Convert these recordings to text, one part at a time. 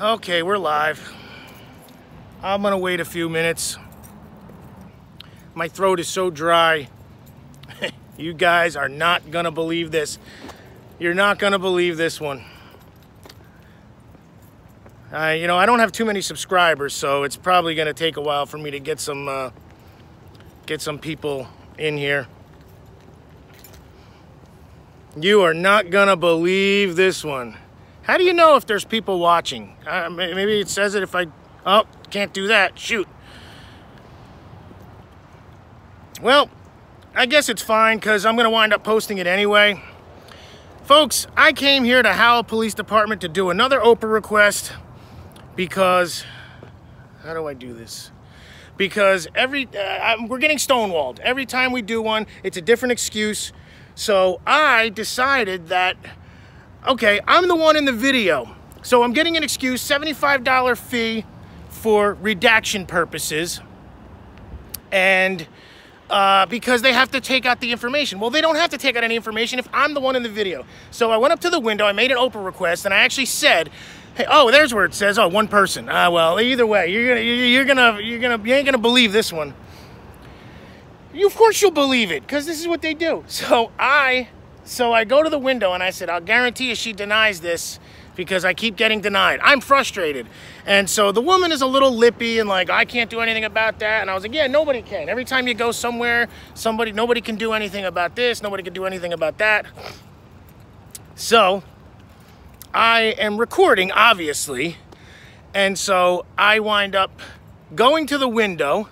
Okay, we're live. I'm gonna wait a few minutes. My throat is so dry. You guys are not gonna believe this. You're not gonna believe this one. I don't have too many subscribers, so it's probably gonna take a while for me to get some people in here. You are not gonna believe this one. How do you know if there's people watching? Maybe it says it if I... Oh, can't do that. Shoot. Well, I guess it's fine because I'm going to wind up posting it anyway. Folks, I came here to Howell Police Department to do another Oprah request because... How do I do this? Because we're getting stonewalled. Every time we do one, it's a different excuse. So I decided that... Okay, I'm the one in the video, so I'm getting an excuse, $75 fee for redaction purposes, and because they have to take out the information. Well, they don't have to take out any information if I'm the one in the video. So I went up to the window, I made an Oprah request, and I actually said, hey, oh, there's where it says, oh, one person. Well, either way, you ain't gonna believe this one. Of course you'll believe it, because this is what they do. So I go to the window and I said, I'll guarantee you she denies this because I keep getting denied. I'm frustrated. And so the woman is a little lippy and like, I can't do anything about that. And I was like, yeah, nobody can. Every time you go somewhere, nobody can do anything about this. Nobody can do anything about that. So I am recording, obviously. And so I wind up going to the window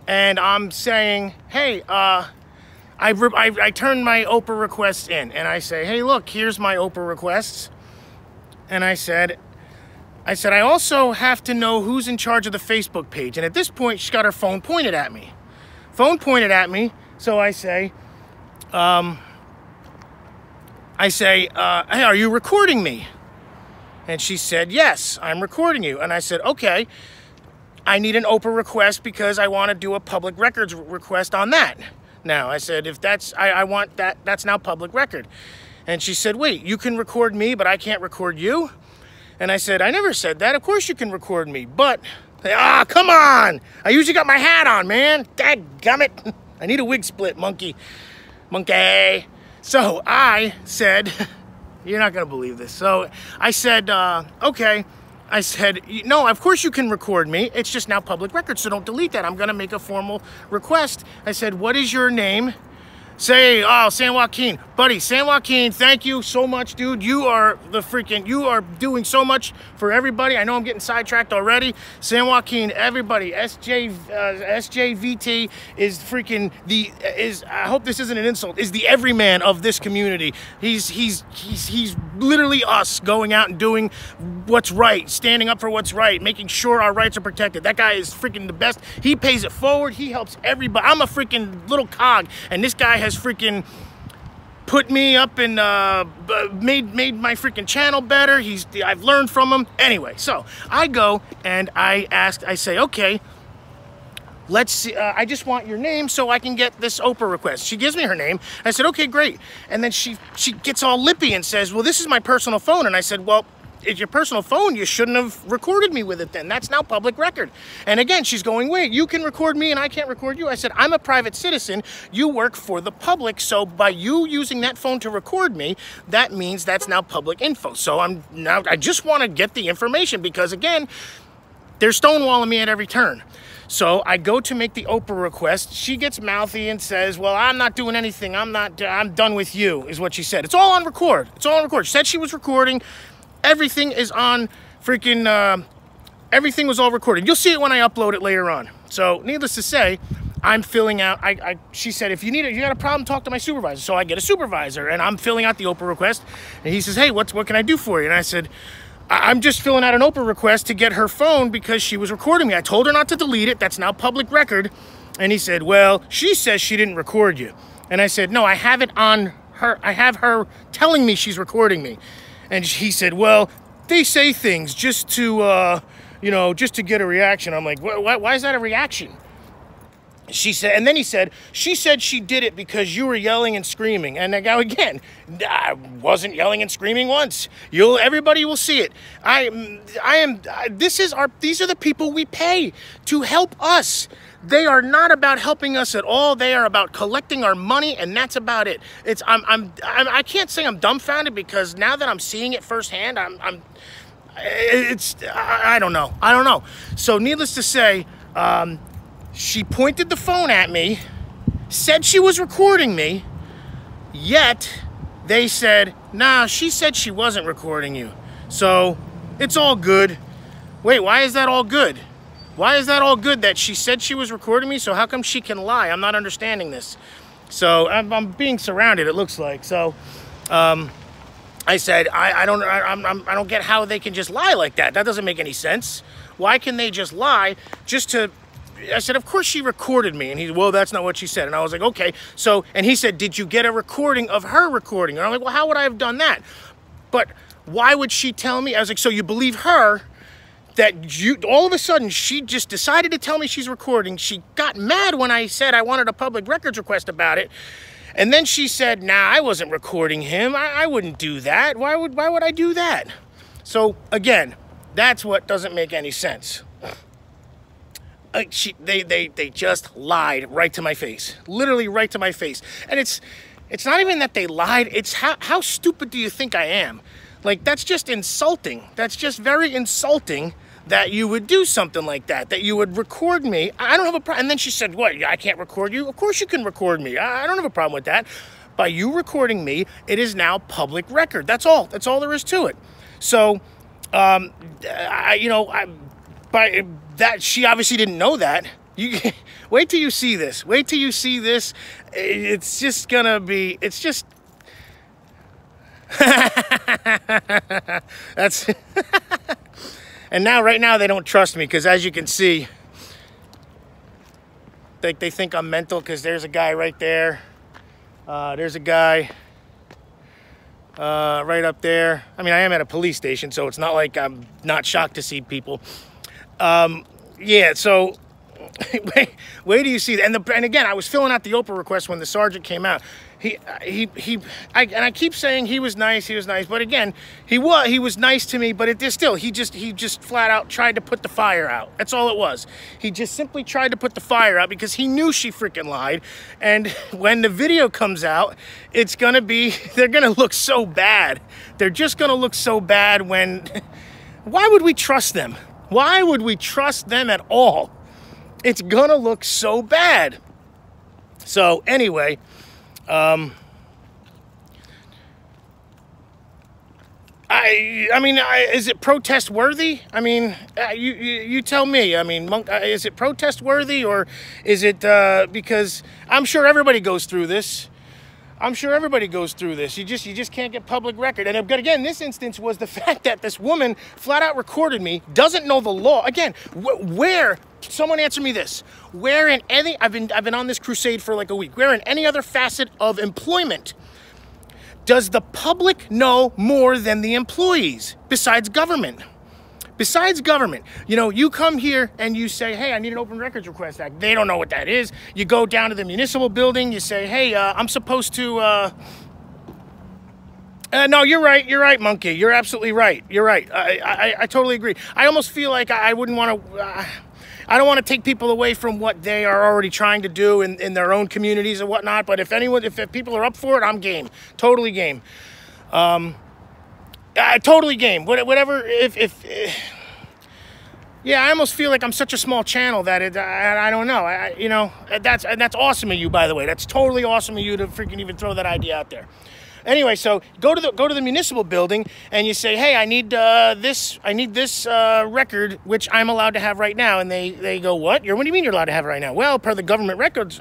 and I'm saying, hey, I turned my Oprah requests in, and I say, hey, look, here's my Oprah requests. And I said, I also have to know who's in charge of the Facebook page. And at this point, she's got her phone pointed at me. So I say, hey, are you recording me? And she said, yes, I'm recording you. And I said, okay, I need an Oprah request because I want to do a public records request on that. Now, I said, if that's, I want that, that's now public record. And she said, wait, you can record me, but I can't record you? And I said, I never said that. Of course you can record me, but, come on. I usually got my hat on, man. Dadgummit. I need a wig split, monkey. So I said, you're not going to believe this. So I said, okay. I said, no, of course you can record me. It's just now public record, so don't delete that. I'm going to make a formal request. I said, what is your name? Say, oh, San Joaquin. Buddy, San Joaquin, thank you so much, dude. You are doing so much for everybody. I know I'm getting sidetracked already. San Joaquin, everybody, SJVT is I hope this isn't an insult, is the everyman of this community. He's literally us going out and doing what's right, standing up for what's right, making sure our rights are protected. That guy is freaking the best. He pays it forward. He helps everybody. I'm a freaking little cog, and this guy has freaking put me up and made my freaking channel better. I've learned from him. Anyway, so I go and I say, okay, let's see, I just want your name so I can get this Oprah request. She gives me her name. I said, okay, great. And then she gets all lippy and says, well, this is my personal phone. And I said, well, it's your personal phone. You shouldn't have recorded me with it then. That's now public record. And again, she's going, wait, you can record me and I can't record you. I said, I'm a private citizen. You work for the public. So by you using that phone to record me, that means that's now public info. So I just want to get the information because again, they're stonewalling me at every turn. So I go to make the Oprah request. She gets mouthy and says, well, I'm not doing anything. I'm done with you, is what she said. It's all on record. It's all on record. She said she was recording. Everything is on freaking, everything was all recorded. You'll see it when I upload it later on. So needless to say, I'm filling out, she said, if you got a problem, talk to my supervisor. So I get a supervisor and I'm filling out the Oprah request. And he says, hey, what can I do for you? And I said, I'm just filling out an Oprah request to get her phone because she was recording me. I told her not to delete it. That's now public record. And he said, well, she says she didn't record you. And I said, no, I have it on her. I have her telling me she's recording me. And he said, well, they say things just to, just to get a reaction. I'm like, why is that a reaction? she said, and then he said, she said she did it because you were yelling and screaming. And I go, again, I wasn't yelling and screaming once. Everybody will see it. These are the people we pay to help us. They are not about helping us at all. They are about collecting our money, and that's about it. I can't say I'm dumbfounded, because now that I'm seeing it firsthand, I don't know. I don't know. So needless to say, she pointed the phone at me, said she was recording me, yet they said, nah, she said she wasn't recording you. So it's all good. Wait, why is that all good? Why is that all good that she said she was recording me? So how come she can lie? I'm not understanding this. So I'm being surrounded, it looks like. So I said, I don't get how they can just lie like that. That doesn't make any sense. Why can they just lie just to... I said, of course she recorded me. And he said, well, that's not what she said. And I was like, okay. So, and he said, did you get a recording of her recording? And I'm like, well, how would I have done that? But why would she tell me? I was like, so you believe her, that you, all of a sudden, she just decided to tell me she's recording. She got mad when I said I wanted a public records request about it. And then she said, nah, I wasn't recording him. I wouldn't do that. Why would I do that? So again, that's what doesn't make any sense. They just lied right to my face, literally right to my face. And it's not even that they lied. It's how stupid do you think I am? Like, that's just insulting. That's just very insulting that you would do something like that, that you would record me. I don't have a problem. And then she said, what, I can't record you? Of course you can record me. I don't have a problem with that. By you recording me, it is now public record. That's all. That's all there is to it. So, by that, she obviously didn't know that. You wait till you see this. Wait till you see this. It's just gonna be. It's just. That's. And now, right now, they don't trust me, because as you can see, they think I'm mental, because there's a guy right there. There's a guy right up there. I mean, I am at a police station, so it's not like I'm not shocked to see people. Yeah, so wait do you see that? And again, I was filling out the Oprah request when the sergeant came out. I keep saying he was nice, but again, he was nice to me, but he just flat out tried to put the fire out. That's all it was. He just simply tried to put the fire out because he knew she freaking lied. And when the video comes out, they're gonna look so bad. They're just gonna look so bad when, why would we trust them? Why would we trust them at all? It's gonna look so bad. So anyway, I mean, is it protest worthy? I mean, you tell me. I mean, is it protest worthy, or is it because I'm sure everybody goes through this. I'm sure everybody goes through this. You just can't get public record. And again, this instance was the fact that this woman flat out recorded me, doesn't know the law. Again, where, someone answer me this, where in any, I've been on this crusade for like a week, where in any other facet of employment does the public know more than the employees besides government? Besides government, you come here and you say, hey, I need an Open Records Request Act. They don't know what that is. You go down to the municipal building, you say, hey, I'm supposed to, no, you're right, monkey. You're absolutely right. You're right. I totally agree. I almost feel like I wouldn't want to, I don't want to take people away from what they are already trying to do in their own communities and whatnot, but if people are up for it, I'm game. Totally game. Totally game. Whatever. Yeah, I almost feel like I'm such a small channel that I don't know. That's awesome of you, by the way. That's totally awesome of you to freaking even throw that idea out there. Anyway, so go to the municipal building and you say, hey, I need this record, which I'm allowed to have right now. And they go, what? What do you mean you're allowed to have it right now? Well, per the Government Records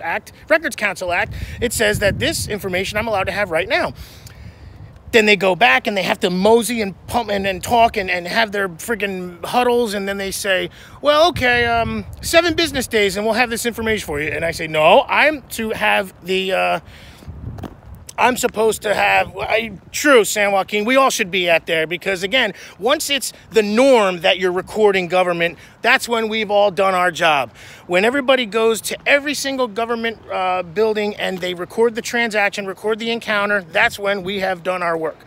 Council Act, it says that this information I'm allowed to have right now. Then they go back and they have to mosey and pump and talk and have their friggin' huddles. And then they say, well, okay, 7 business days and we'll have this information for you. And I say, no, I'm to have the I'm supposed to have, true, San Joaquin, we all should be at there because, again, once it's the norm that you're recording government, that's when we've all done our job. When everybody goes to every single government building and they record the transaction, record the encounter, that's when we have done our work.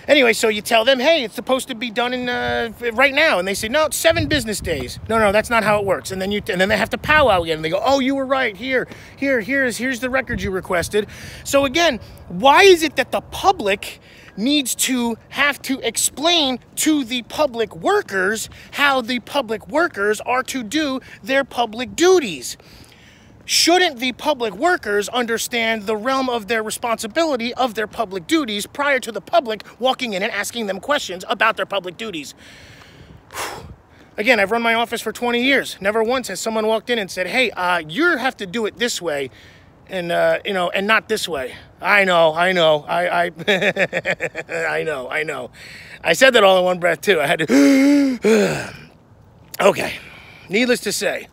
Anyway, so you tell them, hey, it's supposed to be done in right now. And they say, no, it's 7 business days. No, that's not how it works. And then they have to powwow again. And they go, oh, you were right. Here's the record you requested. So again, why is it that the public needs to have to explain to the public workers how the public workers are to do their public duties? Shouldn't the public workers understand the realm of their responsibility of their public duties prior to the public walking in and asking them questions about their public duties? Again, I've run my office for 20 years. Never once has someone walked in and said, hey, you have to do it this way and, and not this way. I know. I know. I said that all in one breath, too. I had to... Okay. Needless to say,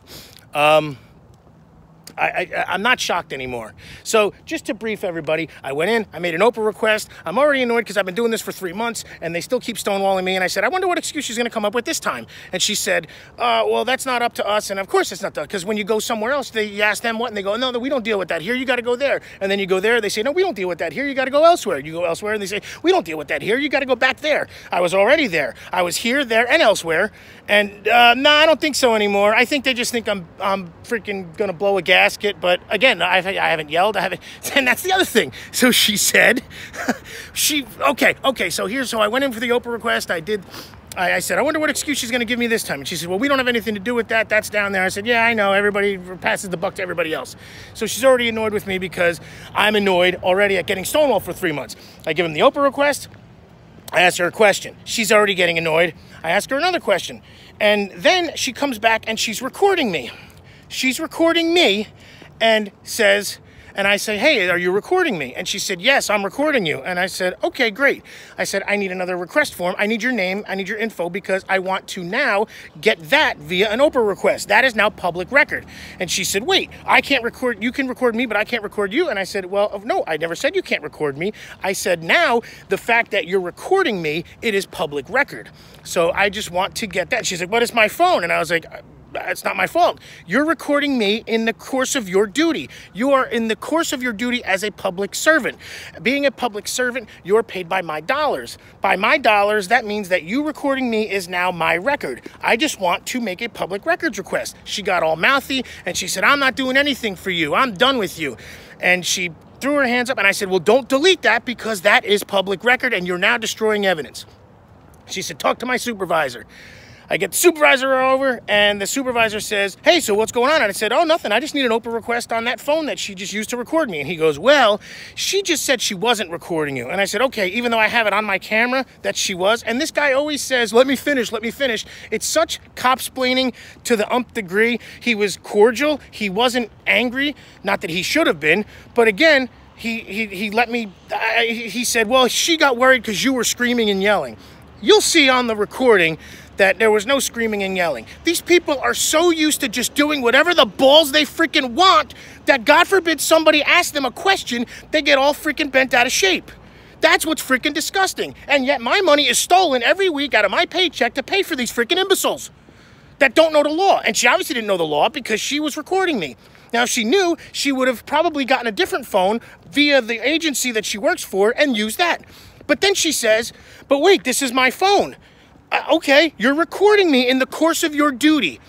I'm not shocked anymore. So just to brief everybody, I went in, I made an Oprah request. I'm already annoyed because I've been doing this for 3 months and they still keep stonewalling me. And I said, I wonder what excuse she's going to come up with this time. And she said, well, that's not up to us. And of course it's not, because when you go somewhere else, you ask them what, and they go, no, we don't deal with that here. You got to go there. And then you go there. They say, no, we don't deal with that here. You got to go elsewhere. You go elsewhere. And they say, we don't deal with that here. You got to go back there. I was already there. I was here, there, and elsewhere. And no, I don't think so anymore. I think they just think I'm freaking going to blow a gasket. But again, I haven't yelled. And that's the other thing. So she said, okay. So I went in for the Oprah request. I said, I wonder what excuse she's going to give me this time. And she said, well, we don't have anything to do with that. That's down there. I said, yeah, I know. Everybody passes the buck to everybody else. So she's already annoyed with me because I'm annoyed already at getting stonewalled for 3 months. I give him the Oprah request. I asked her a question. She's already getting annoyed. I ask her another question. And then she comes back and she's recording me. She's recording me and says, and I say, hey, are you recording me? And she said, yes, I'm recording you. And I said, okay, great. I said, I need another request form. I need your name. I need your info because I want to now get that via an Oprah request. That is now public record. And she said, wait, I can't record, you can record me, but I can't record you. And I said, well, no, I never said you can't record me. I said, now the fact that you're recording me, it is public record. So I just want to get that. She said, but it's my phone. And I was like, it's not my fault. You're recording me in the course of your duty. You are in the course of your duty as a public servant. Being a public servant, you're paid by my dollars. By my dollars, that means that you recording me is now my record. I just want to make a public records request. She got all mouthy and she said, I'm not doing anything for you. I'm done with you. And she threw her hands up and I said, well, don't delete that because that is public record and you're now destroying evidence. She said, talk to my supervisor. I get the supervisor over, and the supervisor says, hey, so what's going on? And I said, oh, nothing. I just need an Oprah request on that phone that she just used to record me. And he goes, well, she just said she wasn't recording you. And I said, okay, even though I have it on my camera that she was. And this guy always says, let me finish. It's such cop-splaining to the umpth degree. He was cordial. He wasn't angry. Not that he should have been. But again, he let me, he said, well, she got worried because you were screaming and yelling. You'll see on the recording that there was no screaming and yelling. These people are so used to just doing whatever the balls they freaking want that God forbid somebody asks them a question, they get all freaking bent out of shape. That's what's freaking disgusting. And yet my money is stolen every week out of my paycheck to pay for these freaking imbeciles that don't know the law. And she obviously didn't know the law because she was recording me. Now, if she knew, she would have probably gotten a different phone via the agency that she works for and used that. But then she says, but wait, this is my phone. Okay, you're recording me in the course of your duty.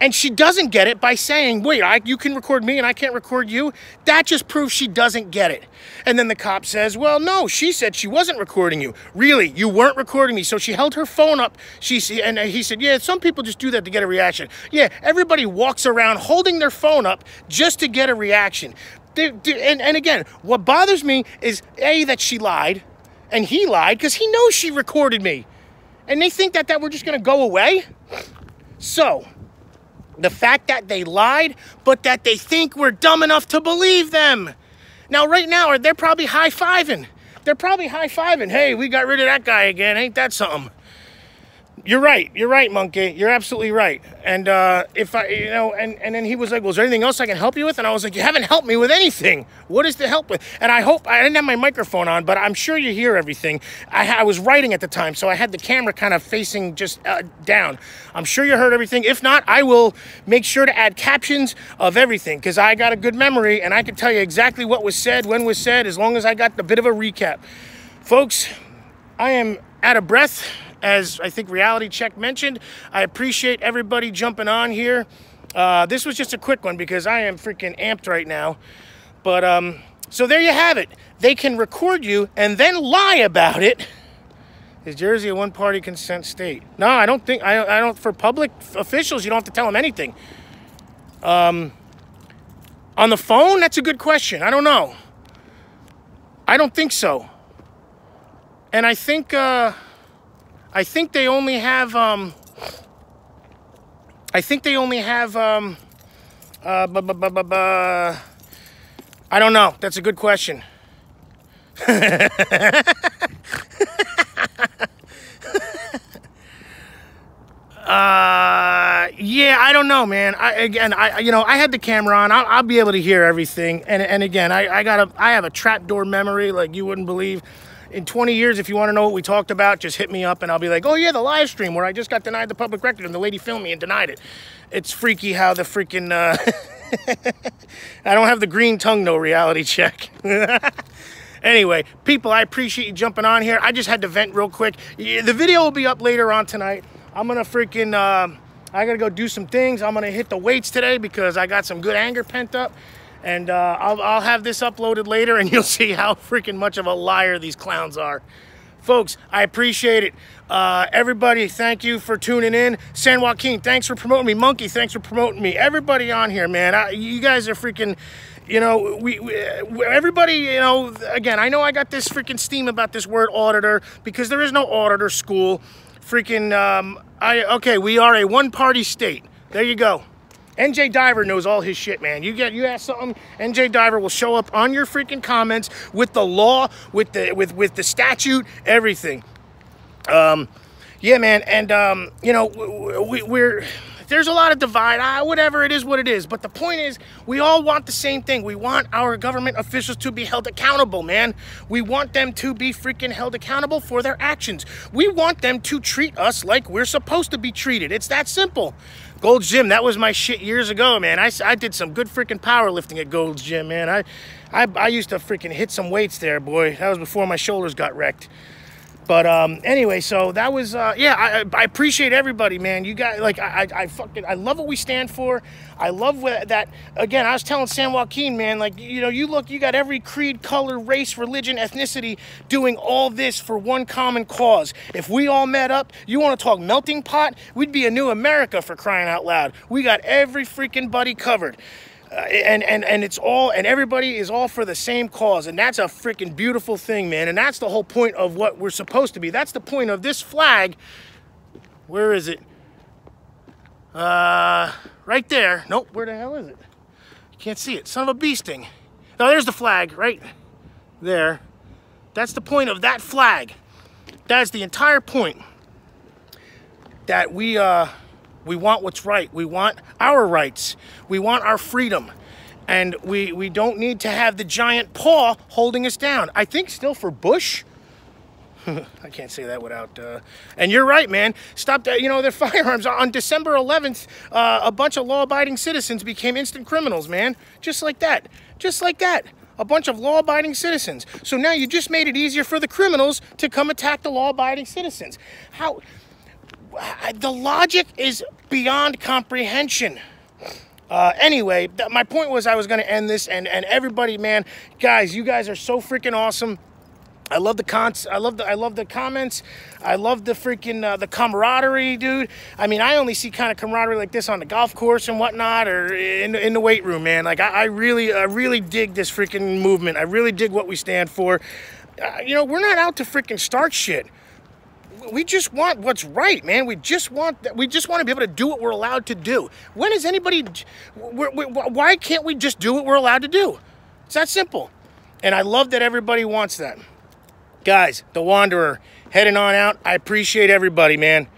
And she doesn't get it by saying, wait, you can record me and I can't record you? That just proves she doesn't get it. And then the cop says, well, no, she said she wasn't recording you. Really, you weren't recording me. So she held her phone up. And he said, yeah, some people just do that to get a reaction. Yeah, everybody walks around holding their phone up just to get a reaction. And again, what bothers me is, A, that she lied. And he lied because he knows she recorded me. And they think that we're just going to go away? So, the fact that they lied, but that they think we're dumb enough to believe them. Now, right now, they're probably high-fiving. Hey, we got rid of that guy again. Ain't that something? You're right, Monkey. You're absolutely right. And if I, and then he was like, well, is there anything else I can help you with? And I was like, you haven't helped me with anything. What is to help with? And I hope, I didn't have my microphone on, but I'm sure you hear everything. I was writing at the time, so I had the camera kind of facing just down. I'm sure you heard everything. If not, I will make sure to add captions of everything, because I got a good memory, and I can tell you exactly what was said, when was said, as long as I got a bit of a recap. Folks, I am out of breath. As I think Reality Check mentioned, I appreciate everybody jumping on here. This was just a quick one because I am freaking amped right now. But, so there you have it. They can record you and then lie about it. Is Jersey a one-party consent state? No, I don't think, I don't, for public officials, you don't have to tell them anything. On the phone, that's a good question. I don't know. I don't think so. And I think they only have, I don't know. That's a good question. Yeah, I don't know, man. I had the camera on. I'll be able to hear everything. And again, I have a trapdoor memory like you wouldn't believe. In 20 years, if you want to know what we talked about, just hit me up and I'll be like, oh yeah, the live stream where I just got denied the public record and the lady filmed me and denied it. It's freaky how the freaking, I don't have the green tongue, no Reality Check. Anyway, people, I appreciate you jumping on here. I just had to vent real quick. The video will be up later on tonight. I'm going to freaking, I got to go do some things. I'm going to hit the weights today because I got some good anger pent up. And I'll have this uploaded later, and you'll see how freaking much of a liar these clowns are. Folks, I appreciate it. Everybody, thank you for tuning in. San Joaquin, thanks for promoting me. Monkey, thanks for promoting me. Everybody on here, man. You guys are freaking, everybody, again, I know I got this freaking steam about this word auditor because there is no auditor school. Freaking, okay, we are a one-party state. There you go. NJ Diver knows all his shit, man. You ask something, NJ Diver will show up on your freaking comments with the law, with the statute, everything. Yeah, man, and there's a lot of divide. Whatever, it is what it is. But the point is, we all want the same thing. We want our government officials to be held accountable, man. We want them to be freaking held accountable for their actions. We want them to treat us like we're supposed to be treated. It's that simple. Gold's Gym, that was my shit years ago, man. I did some good freaking powerlifting at Gold's Gym, man. I used to freaking hit some weights there, boy. That was before my shoulders got wrecked. But anyway, so that was, yeah, I appreciate everybody, man. You guys, like, I love what we stand for. I love that, again, I was telling San Joaquin, man, like, you got every creed, color, race, religion, ethnicity doing all this for one common cause. If we all met up, you want to talk melting pot? We'd be a new America, for crying out loud. We got every freaking buddy covered. And it's all, and everybody is all for the same cause, and that's a freaking beautiful thing, man. And that's the whole point of what we're supposed to be. That's the point of this flag. Where is it? Right there. Nope, where the hell is it? You can't see it. Son of a bee sting. No, there's the flag, right there. That's the point of that flag. That's the entire point. That we want what's right. We want our rights. We want our freedom. And we don't need to have the giant paw holding us down. I think still for Bush. I can't say that without... and you're right, man. Stop that. Their firearms. On December 11th, a bunch of law-abiding citizens became instant criminals, man. Just like that. Just like that. A bunch of law-abiding citizens. So now you just made it easier for the criminals to come attack the law-abiding citizens. How... the logic is beyond comprehension. Anyway, my point was I was going to end this, and everybody, man, guys, you guys are so freaking awesome. I love the comments. I love the freaking the camaraderie, dude. I mean, I only see kind of camaraderie like this on the golf course and whatnot, or in the weight room, man. Like I really dig this freaking movement. I really dig what we stand for. We're not out to freaking start shit. We just want what's right, man. We just want to be able to do what we're allowed to do. When is anybody... why can't we just do what we're allowed to do? It's that simple. And I love that everybody wants that. Guys, The Wanderer, heading on out. I appreciate everybody, man.